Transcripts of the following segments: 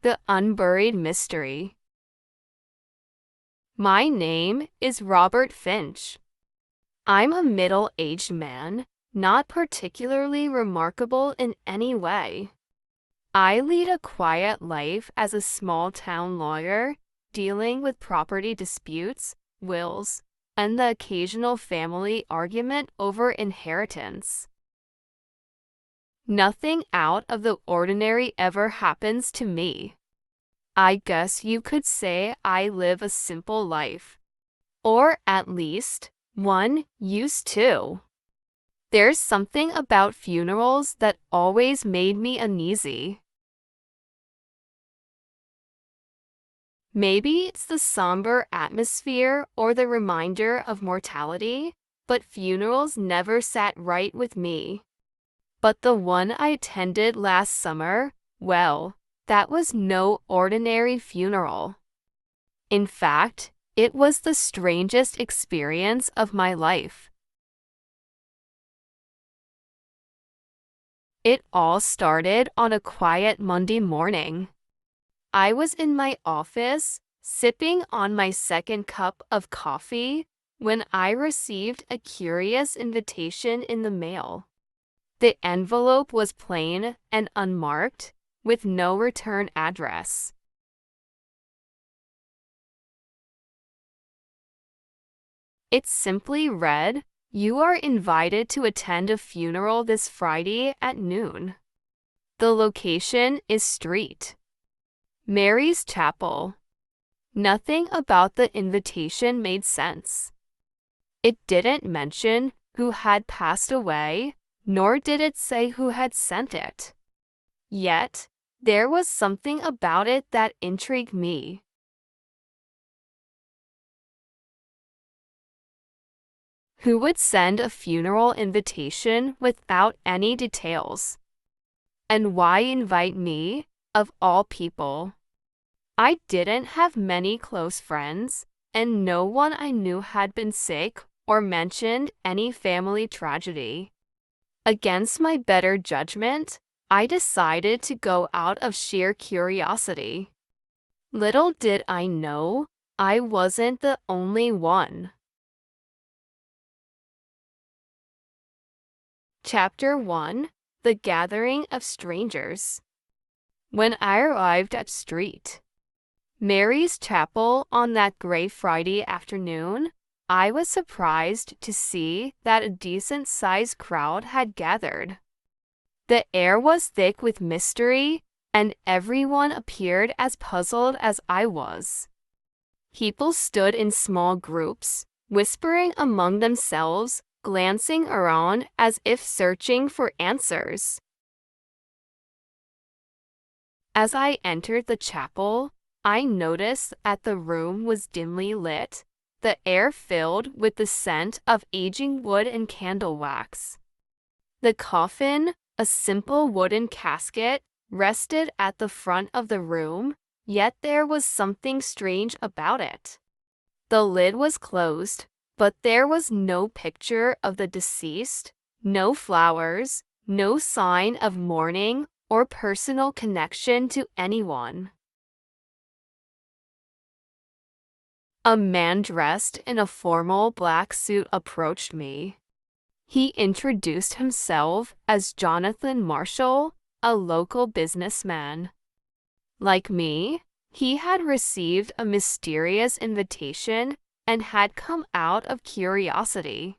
The Unburied Mystery. My name is Robert Finch. I'm a middle-aged man, not particularly remarkable in any way. I lead a quiet life as a small-town lawyer, dealing with property disputes, wills, and the occasional family argument over inheritance. Nothing out of the ordinary ever happens to me. I guess you could say I live a simple life. Or at least, one used to. There's something about funerals that always made me uneasy. Maybe it's the somber atmosphere or the reminder of mortality, but funerals never sat right with me. But the one I attended last summer, well, that was no ordinary funeral. In fact, it was the strangest experience of my life. It all started on a quiet Monday morning. I was in my office, sipping on my second cup of coffee, when I received a curious invitation in the mail. The envelope was plain and unmarked, with no return address. It simply read, "You are invited to attend a funeral this Friday at noon. The location is Street. Mary's Chapel." Nothing about the invitation made sense. It didn't mention who had passed away, nor did it say who had sent it. Yet, there was something about it that intrigued me. Who would send a funeral invitation without any details? And why invite me, of all people? I didn't have many close friends, and no one I knew had been sick or mentioned any family tragedy. Against my better judgment, I decided to go out of sheer curiosity. Little did I know, I wasn't the only one. Chapter 1: The Gathering of Strangers. When I arrived at Street Mary's Chapel on that gray Friday afternoon, I was surprised to see that a decent-sized crowd had gathered. The air was thick with mystery, and everyone appeared as puzzled as I was. People stood in small groups, whispering among themselves, glancing around as if searching for answers. As I entered the chapel, I noticed that the room was dimly lit, the air filled with the scent of aging wood and candle wax. The coffin, a simple wooden casket, rested at the front of the room, yet there was something strange about it. The lid was closed, but there was no picture of the deceased, no flowers, no sign of mourning or personal connection to anyone. A man dressed in a formal black suit approached me. He introduced himself as Jonathan Marshall, a local businessman. Like me, he had received a mysterious invitation and had come out of curiosity.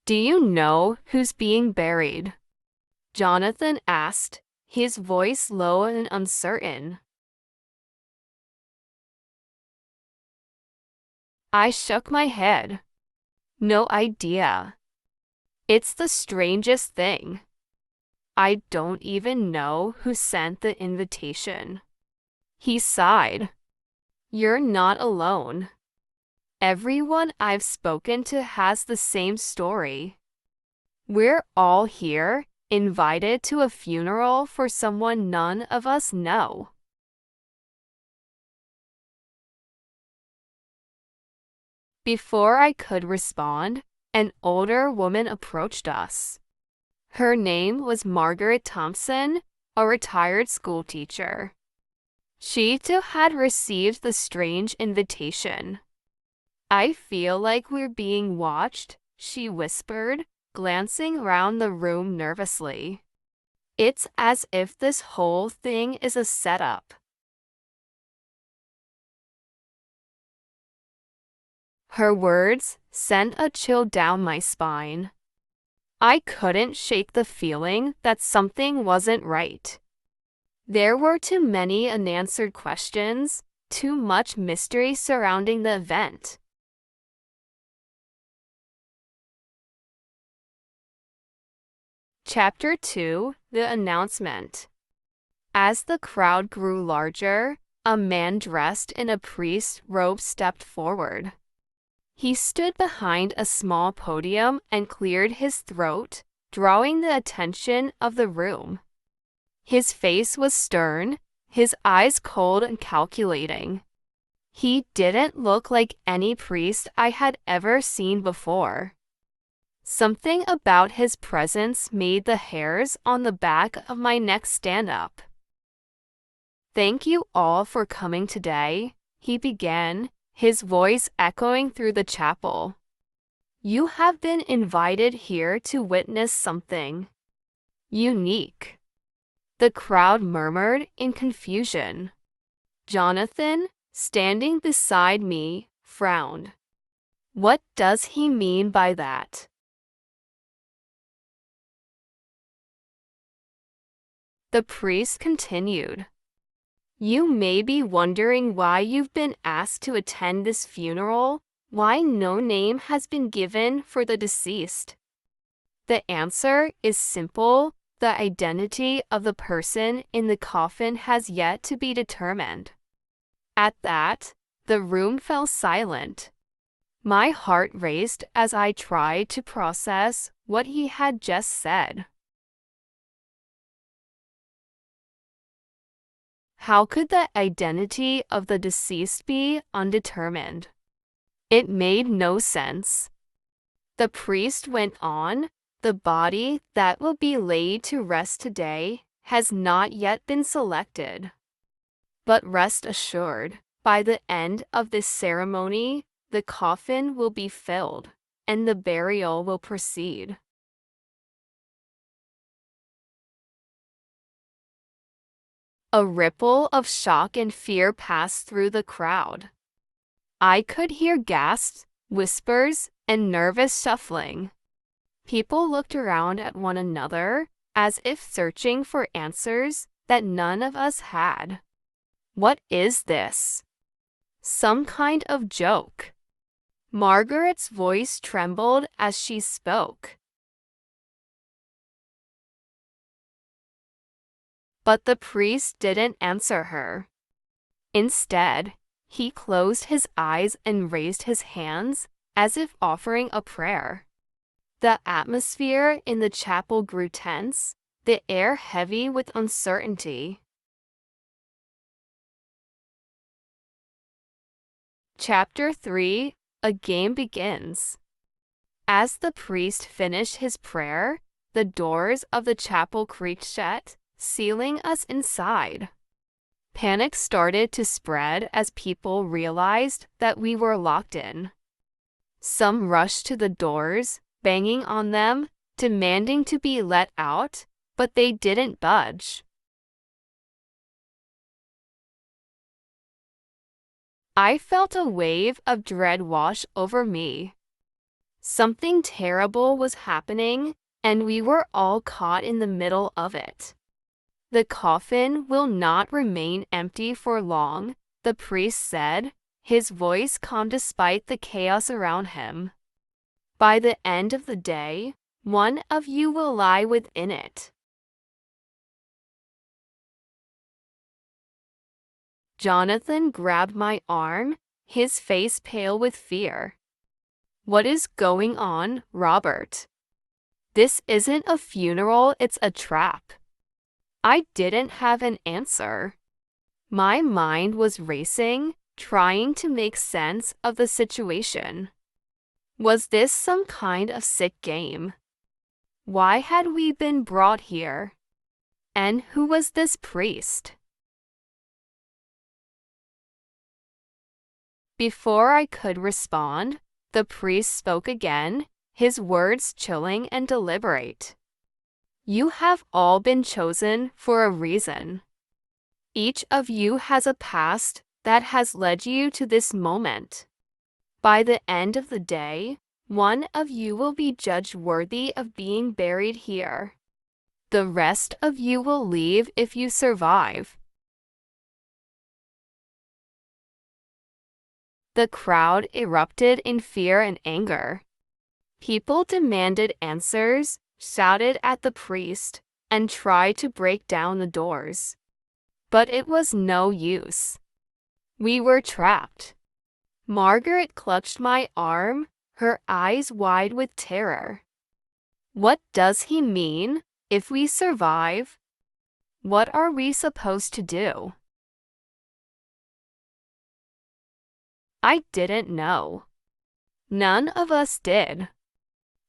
"Do you know who's being buried?" Jonathan asked, his voice low and uncertain. I shook my head. No idea. It's the strangest thing. I don't even know who sent the invitation. He sighed. You're not alone. Everyone I've spoken to has the same story. We're all here, invited to a funeral for someone none of us know. Before I could respond, an older woman approached us. Her name was Margaret Thompson, a retired schoolteacher. She too had received the strange invitation. I feel like we're being watched, she whispered, glancing around the room nervously. It's as if this whole thing is a setup. Her words sent a chill down my spine. I couldn't shake the feeling that something wasn't right. There were too many unanswered questions, too much mystery surrounding the event. Chapter 2: The Announcement. As the crowd grew larger, a man dressed in a priest's robe stepped forward. He stood behind a small podium and cleared his throat, drawing the attention of the room. His face was stern, his eyes cold and calculating. He didn't look like any priest I had ever seen before. Something about his presence made the hairs on the back of my neck stand up. "Thank you all for coming today," he began, his voice echoing through the chapel. "You have been invited here to witness something unique." The crowd murmured in confusion. Jonathan, standing beside me, frowned. What does he mean by that? The priest continued. You may be wondering why you've been asked to attend this funeral, why no name has been given for the deceased. The answer is simple: the identity of the person in the coffin has yet to be determined. At that, the room fell silent. My heart raced as I tried to process what he had just said. How could the identity of the deceased be undetermined? It made no sense. The priest went on, the body that will be laid to rest today has not yet been selected. But rest assured, by the end of this ceremony, the coffin will be filled, and the burial will proceed. A ripple of shock and fear passed through the crowd. I could hear gasps, whispers, and nervous shuffling. People looked around at one another, as if searching for answers that none of us had. What is this? Some kind of joke? Margaret's voice trembled as she spoke. But the priest didn't answer her. Instead, he closed his eyes and raised his hands, as if offering a prayer. The atmosphere in the chapel grew tense, the air heavy with uncertainty. Chapter 3: A Game Begins. As the priest finished his prayer, the doors of the chapel creaked shut, sealing us inside. Panic started to spread as people realized that we were locked in. Some rushed to the doors, banging on them, demanding to be let out, but they didn't budge. I felt a wave of dread wash over me. Something terrible was happening, and we were all caught in the middle of it. The coffin will not remain empty for long, the priest said, his voice calm despite the chaos around him. By the end of the day, one of you will lie within it. Jonathan grabbed my arm, his face pale with fear. What is going on, Robert? This isn't a funeral, it's a trap. I didn't have an answer. My mind was racing, trying to make sense of the situation. Was this some kind of sick game? Why had we been brought here? And who was this priest? Before I could respond, the priest spoke again, his words chilling and deliberate. You have all been chosen for a reason. Each of you has a past that has led you to this moment. By the end of the day, one of you will be judged worthy of being buried here. The rest of you will leave if you survive. The crowd erupted in fear and anger. People demanded answers, shouted at the priest, and tried to break down the doors. But it was no use. We were trapped. Margaret clutched my arm, her eyes wide with terror. What does he mean, if we survive? What are we supposed to do? I didn't know. None of us did.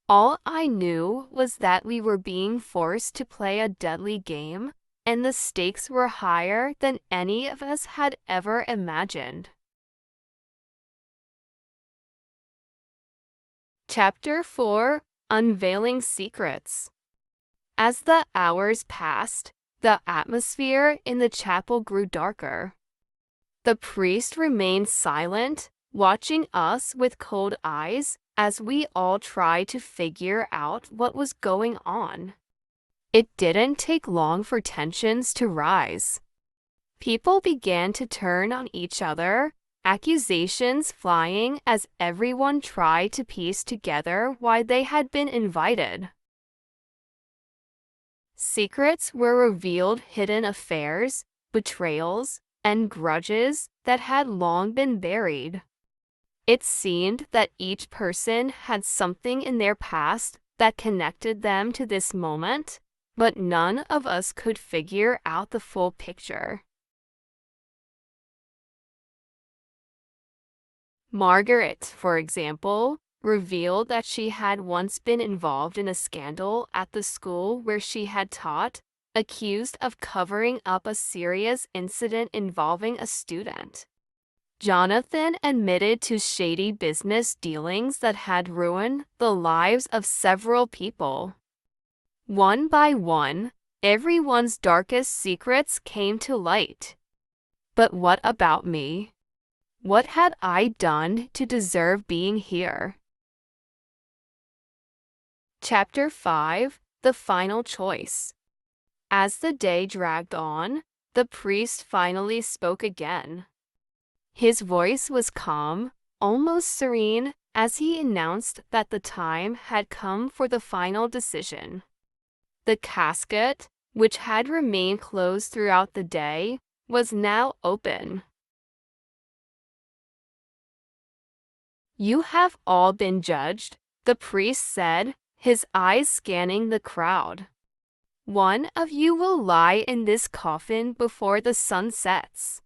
All I knew was that we were being forced to play a deadly game, and the stakes were higher than any of us had ever imagined. Chapter 4: Unveiling Secrets. As the hours passed, the atmosphere in the chapel grew darker. The priest remained silent, watching us with cold eyes as we all tried to figure out what was going on. It didn't take long for tensions to rise. People began to turn on each other, accusations flying as everyone tried to piece together why they had been invited. Secrets were revealed, hidden affairs, betrayals, and grudges that had long been buried. It seemed that each person had something in their past that connected them to this moment, but none of us could figure out the full picture. Margaret, for example, revealed that she had once been involved in a scandal at the school where she had taught, accused of covering up a serious incident involving a student. Jonathan admitted to shady business dealings that had ruined the lives of several people. One by one, everyone's darkest secrets came to light. But what about me? What had I done to deserve being here? Chapter 5: The Final Choice. As the day dragged on, the priest finally spoke again. His voice was calm, almost serene, as he announced that the time had come for the final decision. The casket, which had remained closed throughout the day, was now open. You have all been judged, the priest said, his eyes scanning the crowd. One of you will lie in this coffin before the sun sets.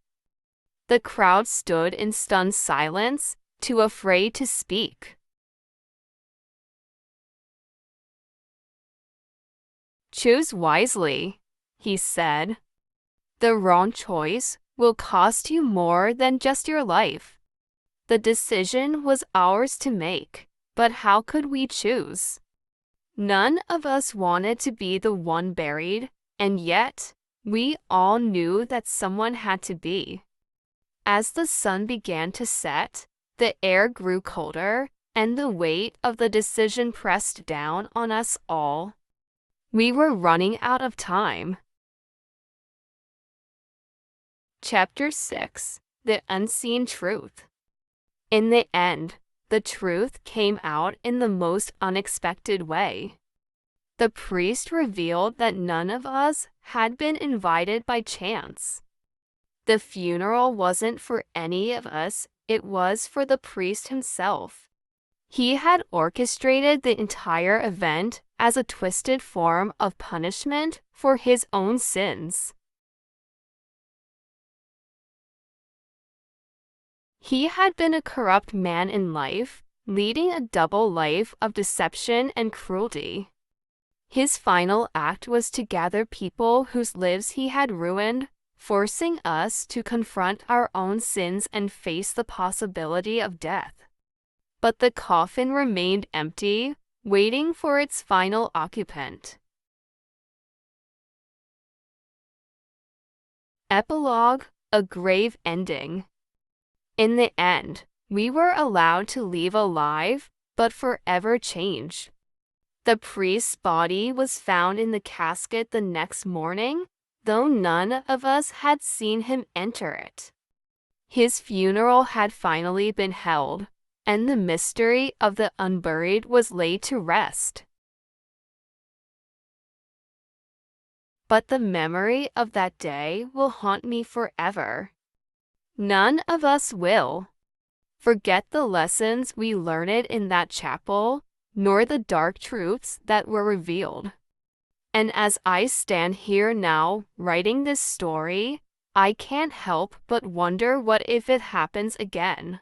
The crowd stood in stunned silence, too afraid to speak. Choose wisely, he said. The wrong choice will cost you more than just your life. The decision was ours to make, but how could we choose? None of us wanted to be the one buried, and yet, we all knew that someone had to be. As the sun began to set, the air grew colder, and the weight of the decision pressed down on us all. We were running out of time. Chapter 6: The Unseen Truth. In the end, the truth came out in the most unexpected way. The priest revealed that none of us had been invited by chance. The funeral wasn't for any of us, it was for the priest himself. He had orchestrated the entire event as a twisted form of punishment for his own sins. He had been a corrupt man in life, leading a double life of deception and cruelty. His final act was to gather people whose lives he had ruined, forcing us to confront our own sins and face the possibility of death. But the coffin remained empty, waiting for its final occupant. Epilogue, a grave ending. In the end, we were allowed to leave alive, but forever changed. The priest's body was found in the casket the next morning, though none of us had seen him enter it. His funeral had finally been held, and the mystery of the unburied was laid to rest. But the memory of that day will haunt me forever. None of us will forget the lessons we learned in that chapel, nor the dark truths that were revealed. And as I stand here now, writing this story, I can't help but wonder what if it happens again.